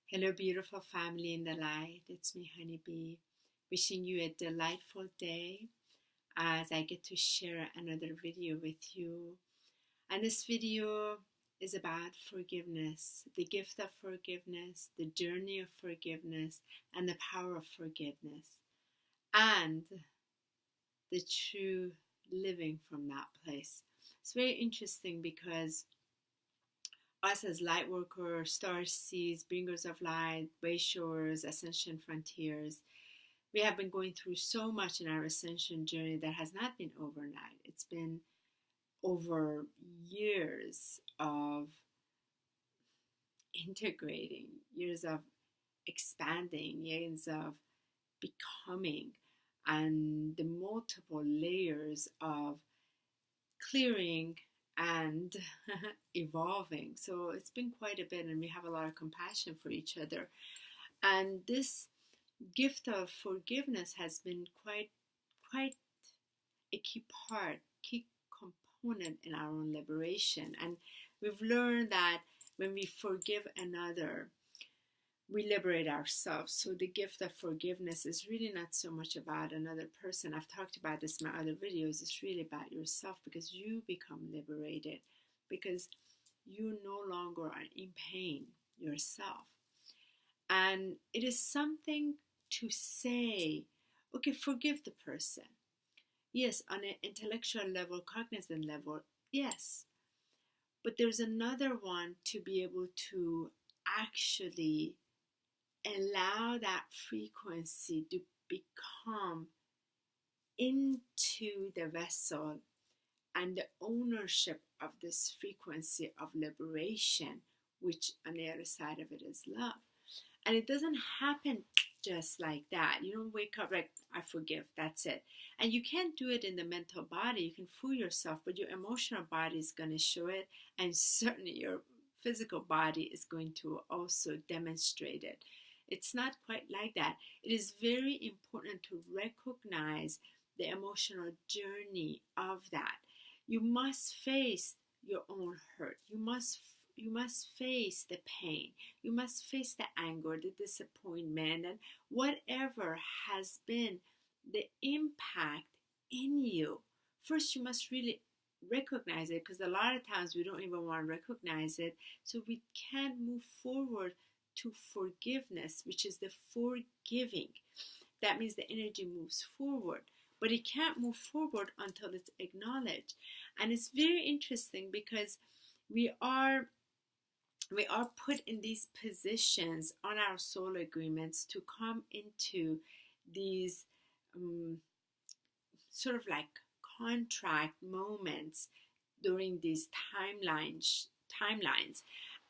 Hello, beautiful family in the light. It's me, HoniB, wishing you a delightful day as I get to share another video with you. And this video is about forgiveness, the gift of forgiveness, the journey of forgiveness, and the power of forgiveness, and the true living from that place. It's very interesting because us as light workers, star seeds, bringers of light, way showers, ascension frontiers, we have been going through so much in our ascension journey that has not been overnight. It's been over years of integrating, years of expanding, years of becoming, and the multiple layers of clearing and evolving. So it's been quite a bit, and we have a lot of compassion for each other. And this gift of forgiveness has been quite a key part, key component in our own liberation. And we've learned that when we forgive another, we liberate ourselves. So the gift of forgiveness is really not so much about another person. I've talked about this in my other videos. It's really about yourself, because you become liberated, because you no longer are in pain yourself. And it is something to say, okay, forgive the person. Yes, on an intellectual level, cognizant level, yes. But there's another one to be able to actually allow that frequency to become into the vessel, and the ownership of this frequency of liberation, which on the other side of it is love. And it doesn't happen just like that. You don't wake up like, I forgive, that's it. And you can't do it in the mental body. You can fool yourself, but your emotional body is going to show it, and certainly your physical body is going to also demonstrate it. It's not quite like that. It is very important to recognize the emotional journey of that. You must face your own hurt. You must face the pain. You must face the anger, the disappointment, and whatever has been the impact in you. First, you must really recognize it, because a lot of times we don't even want to recognize it, so we can't move forward to forgiveness, which is the forgiving. That means the energy moves forward, but it can't move forward until it's acknowledged. And it's very interesting because we are put in these positions on our soul agreements to come into these sort of like contract moments during these timelines.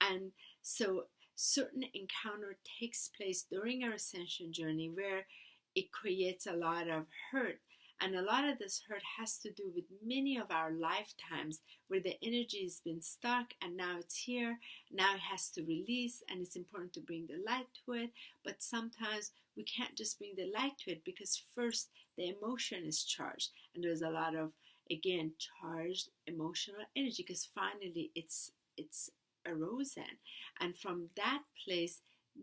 And so certain encounter takes place during our ascension journey where it creates a lot of hurt. And a lot of this hurt has to do with many of our lifetimes where the energy has been stuck, and now it's here. Now it has to release, and it's important to bring the light to it. But sometimes we can't just bring the light to it, because first the emotion is charged. And there's a lot of, again, charged emotional energy, because finally it's arisen. And from that place,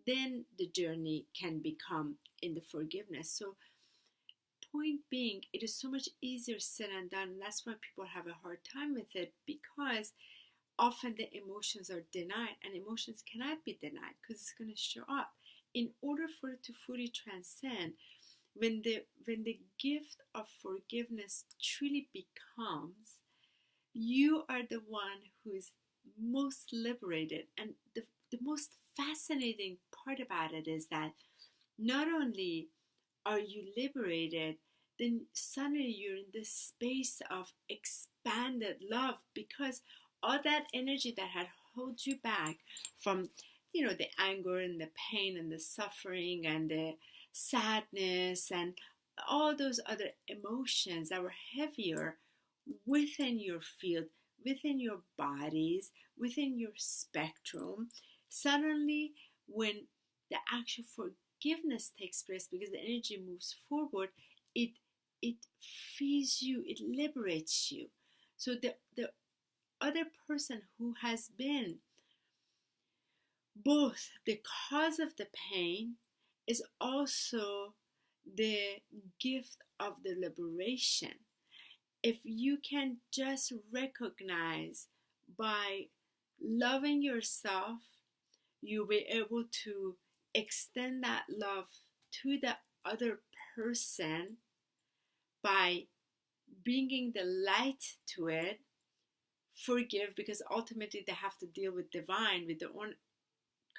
then the journey can become in the forgiveness. So point being, it is so much easier said and done, and that's why people have a hard time with it, because often the emotions are denied, and emotions cannot be denied because it's going to show up. In order for it to fully transcend, when the gift of forgiveness truly becomes, you are the one who is most liberated. And the most fascinating part about it is that not only are you liberated, then suddenly you're in this space of expanded love, because all that energy that had held you back from, the anger and the pain and the suffering and the sadness and all those other emotions that were heavier within your field, within your bodies, within your spectrum, suddenly when the actual forgiveness takes place, because the energy moves forward, it frees you, it liberates you. So the other person who has been both the cause of the pain is also the gift of the liberation. If you can just recognize by loving yourself, you'll be able to extend that love to the other person by bringing the light to it. Forgive, because ultimately they have to deal with divine, with their own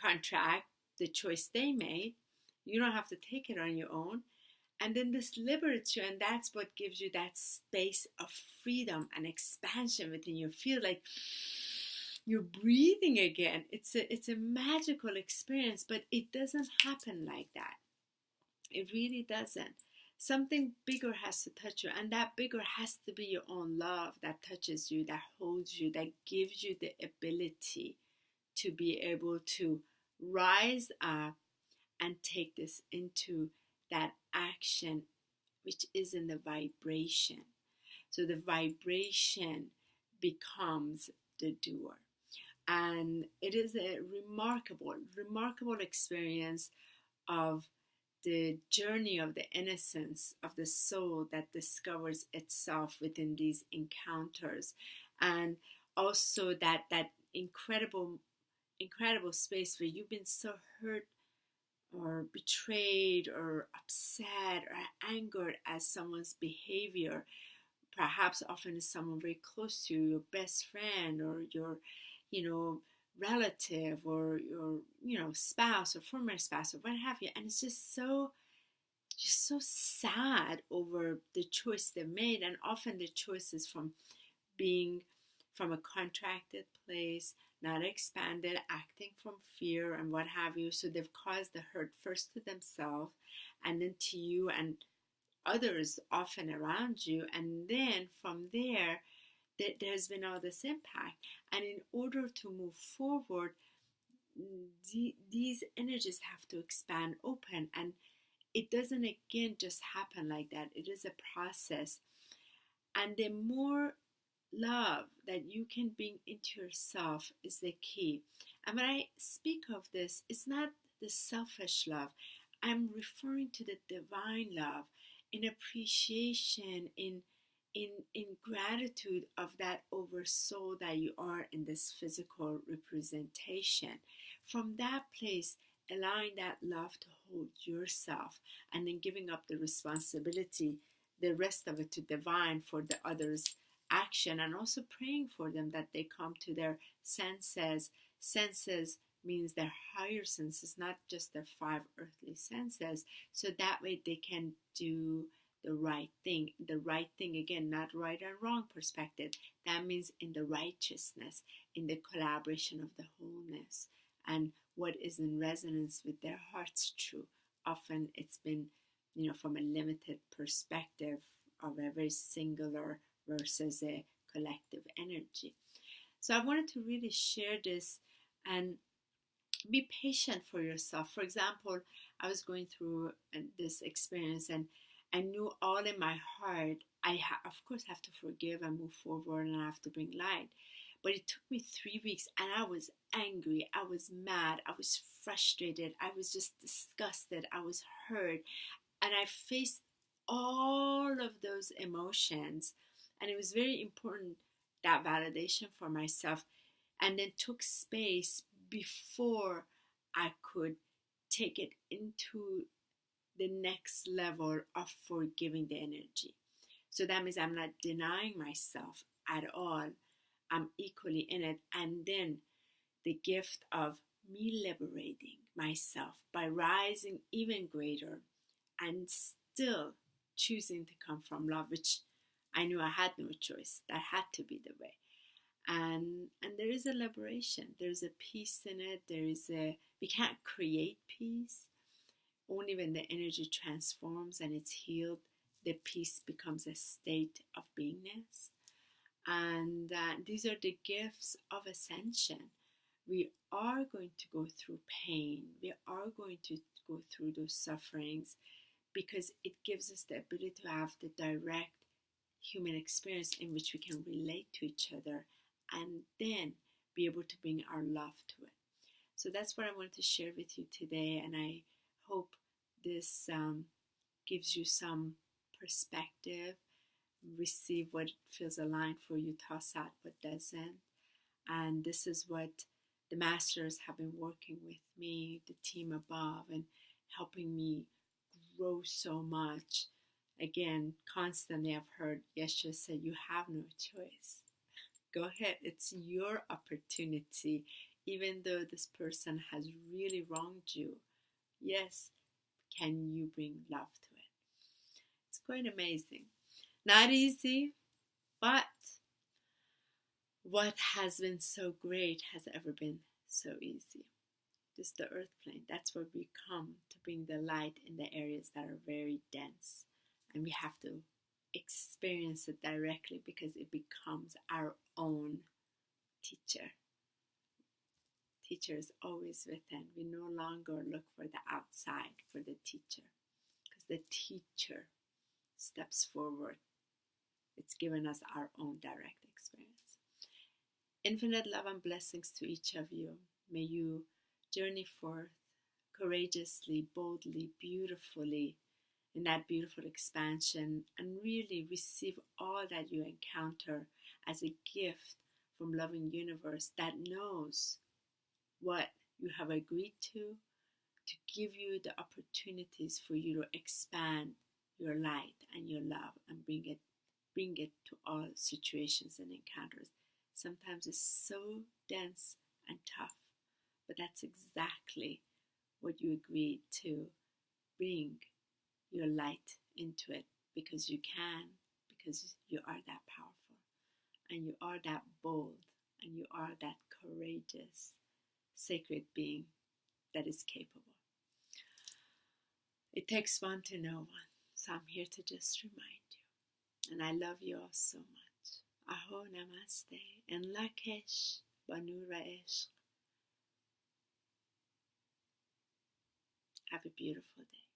contract, the choice they made. You don't have to take it on your own. And then this liberates you, and that's what gives you that space of freedom and expansion within you. Feel like you're breathing again. It's a magical experience, but it doesn't happen like that. It really doesn't. Something bigger has to touch you, and that bigger has to be your own love that touches you, that holds you, that gives you the ability to be able to rise up and take this into that action, which is in the vibration. So the vibration becomes the doer. And it is a remarkable experience of the journey of the innocence of the soul that discovers itself within these encounters. And also that incredible space where you've been so hurt or betrayed or upset or angered at someone's behavior, perhaps often is someone very close to you, your best friend or your relative or your spouse or former spouse or what have you. And it's just so sad over the choice they made. And often the choice is from being from a contracted place, not expanded, acting from fear and what have you. So they've caused the hurt first to themselves and then to you and others often around you. And then from there, there's been all this impact. And in order to move forward, these energies have to expand open. And it doesn't, again, just happen like that. It is a process. And the more love that you can bring into yourself is the key. And when I speak of this, it's not the selfish love. I'm referring to the divine love, in appreciation, in gratitude of that oversoul that you are in this physical representation. From that place, allowing that love to hold yourself, and then giving up the responsibility, the rest of it, to divine for the others' action, and also praying for them that they come to their senses. Senses means their higher senses, not just their five earthly senses, so that way they can do the right thing. The right thing, again, not right and wrong perspective. That means in the righteousness, in the collaboration of the wholeness, and what is in resonance with their heart's truth. Often it's been, from a limited perspective of a very singular versus a collective energy. So I wanted to really share this and be patient for yourself. For example, I was going through this experience, and I knew all in my heart, of course have to forgive and move forward, and I have to bring light. But it took me 3 weeks, and I was angry, I was mad, I was frustrated, I was just disgusted, I was hurt, and I faced all of those emotions. And it was very important, that validation for myself, and then took space before I could take it into the next level of forgiving the energy. So that means I'm not denying myself at all. I'm equally in it. And then the gift of me liberating myself by rising even greater and still choosing to come from love, which I knew I had no choice. That had to be the way. And there is a liberation. There's a peace in it. We can't create peace. Only when the energy transforms and it's healed, the peace becomes a state of beingness. And these are the gifts of ascension. We are going to go through pain. We are going to go through those sufferings, because it gives us the ability to have the direct human experience in which we can relate to each other and then be able to bring our love to it. So that's what I wanted to share with you today, and I hope this gives you some perspective. Receive what feels aligned for you, toss out what doesn't. And this is what the masters have been working with me, the team above, and helping me grow so much. Again, constantly I've heard Yeshua say, you have no choice. Go ahead, it's your opportunity. Even though this person has really wronged you, yes, can you bring love to it? It's quite amazing. Not easy, but what has been so great has ever been so easy. Just the earth plane. That's where we come to bring the light in the areas that are very dense. And we have to experience it directly because it becomes our own teacher. Teacher is always within. We no longer look for the outside for the teacher because the teacher steps forward. It's given us our own direct experience. Infinite love and blessings to each of you. May you journey forth courageously, boldly, beautifully in that beautiful expansion and really receive all that you encounter as a gift from loving universe that knows what you have agreed to give you the opportunities for you to expand your light and your love and bring it to all situations and encounters. Sometimes it's so dense and tough, but that's exactly what you agreed to bring your light into it because you can, because you are that powerful and you are that bold and you are that courageous, sacred being that is capable. It takes one to know one, so I'm here to just remind you. And I love you all so much. Aho namaste, en lakesh, banura ishq. Have a beautiful day.